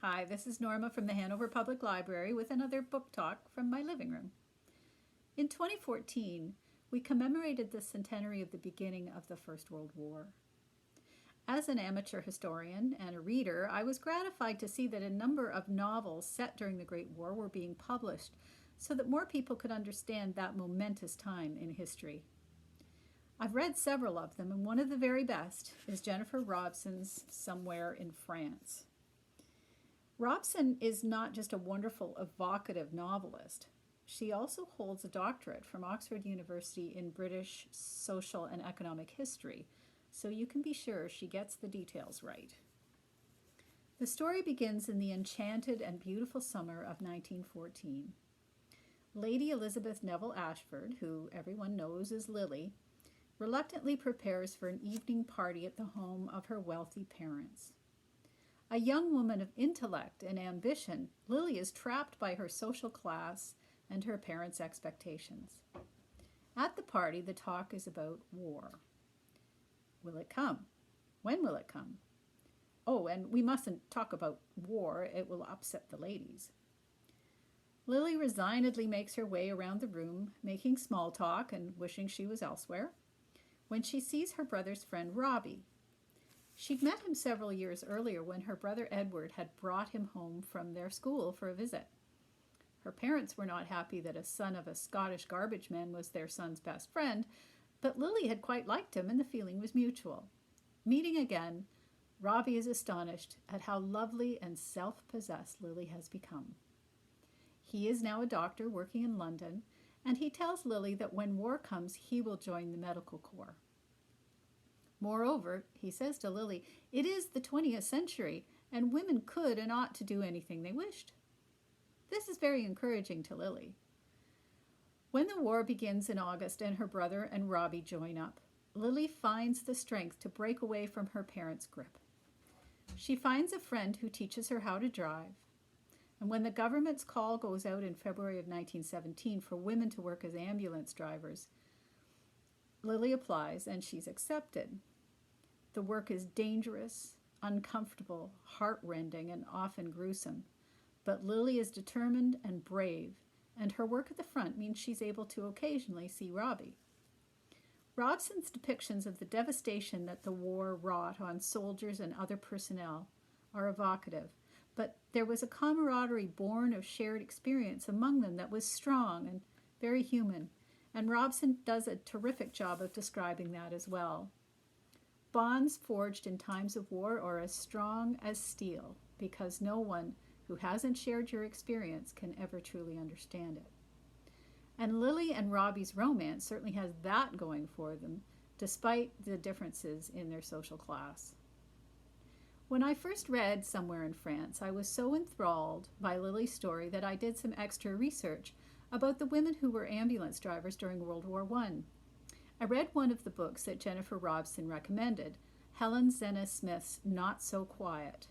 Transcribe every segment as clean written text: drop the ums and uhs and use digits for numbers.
Hi, this is Norma from the Hanover Public Library with another book talk from my living room. In 2014, we commemorated the centenary of the beginning of the First World War. As an amateur historian and a reader, I was gratified to see that a number of novels set during the Great War were being published so that more people could understand that momentous time in history. I've read several of them, and one of the very best is Jennifer Robson's Somewhere in France. Robson is not just a wonderful, evocative novelist. She also holds a doctorate from Oxford University in British social and economic history, so you can be sure she gets the details right. The story begins in the enchanted and beautiful summer of 1914. Lady Elizabeth Neville Ashford, who everyone knows as Lily, reluctantly prepares for an evening party at the home of her wealthy parents. A young woman of intellect and ambition, Lily is trapped by her social class and her parents' expectations. At the party, the talk is about war. Will it come? When will it come? Oh, and we mustn't talk about war. It will upset the ladies. Lily resignedly makes her way around the room, making small talk and wishing she was elsewhere, when she sees her brother's friend Robbie. She'd met him several years earlier when her brother Edward had brought him home from their school for a visit. Her parents were not happy that a son of a Scottish garbage man was their son's best friend, but Lily had quite liked him and the feeling was mutual. Meeting again, Robbie is astonished at how lovely and self-possessed Lily has become. He is now a doctor working in London, and he tells Lily that when war comes, he will join the medical corps. Moreover, he says to Lily, it is the 20th century, and women could and ought to do anything they wished. This is very encouraging to Lily. When the war begins in August and her brother and Robbie join up, Lily finds the strength to break away from her parents' grip. She finds a friend who teaches her how to drive, and when the government's call goes out in February of 1917 for women to work as ambulance drivers, Lily applies and she's accepted. The work is dangerous, uncomfortable, heart-rending, and often gruesome. But Lily is determined and brave, and her work at the front means she's able to occasionally see Robbie. Robson's depictions of the devastation that the war wrought on soldiers and other personnel are evocative, but there was a camaraderie born of shared experience among them that was strong and very human, and Robson does a terrific job of describing that as well. Bonds forged in times of war are as strong as steel because no one who hasn't shared your experience can ever truly understand it. And Lily and Robbie's romance certainly has that going for them, despite the differences in their social class. When I first read Somewhere in France, I was so enthralled by Lily's story that I did some extra research about the women who were ambulance drivers during World War I. I read one of the books that Jennifer Robson recommended, Helen Zena Smith's Not So Quiet.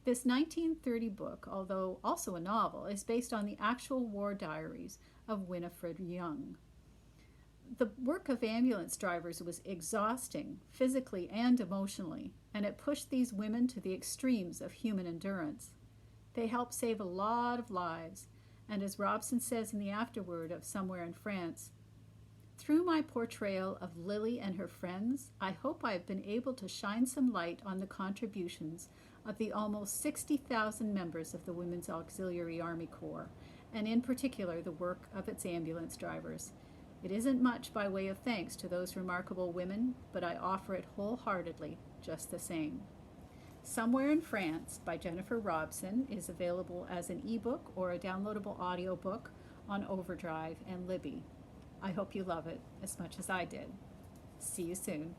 This 1930 book, although also a novel, is based on the actual war diaries of Winifred Young. The work of ambulance drivers was exhausting, physically and emotionally, and it pushed these women to the extremes of human endurance. They helped save a lot of lives, and as Robson says in the afterword of Somewhere in France, through my portrayal of Lily and her friends, I hope I have been able to shine some light on the contributions of the almost 60,000 members of the Women's Auxiliary Army Corps, and in particular the work of its ambulance drivers. It isn't much by way of thanks to those remarkable women, but I offer it wholeheartedly just the same. Somewhere in France by Jennifer Robson is available as an ebook or a downloadable audiobook on OverDrive and Libby. I hope you love it as much as I did. See you soon.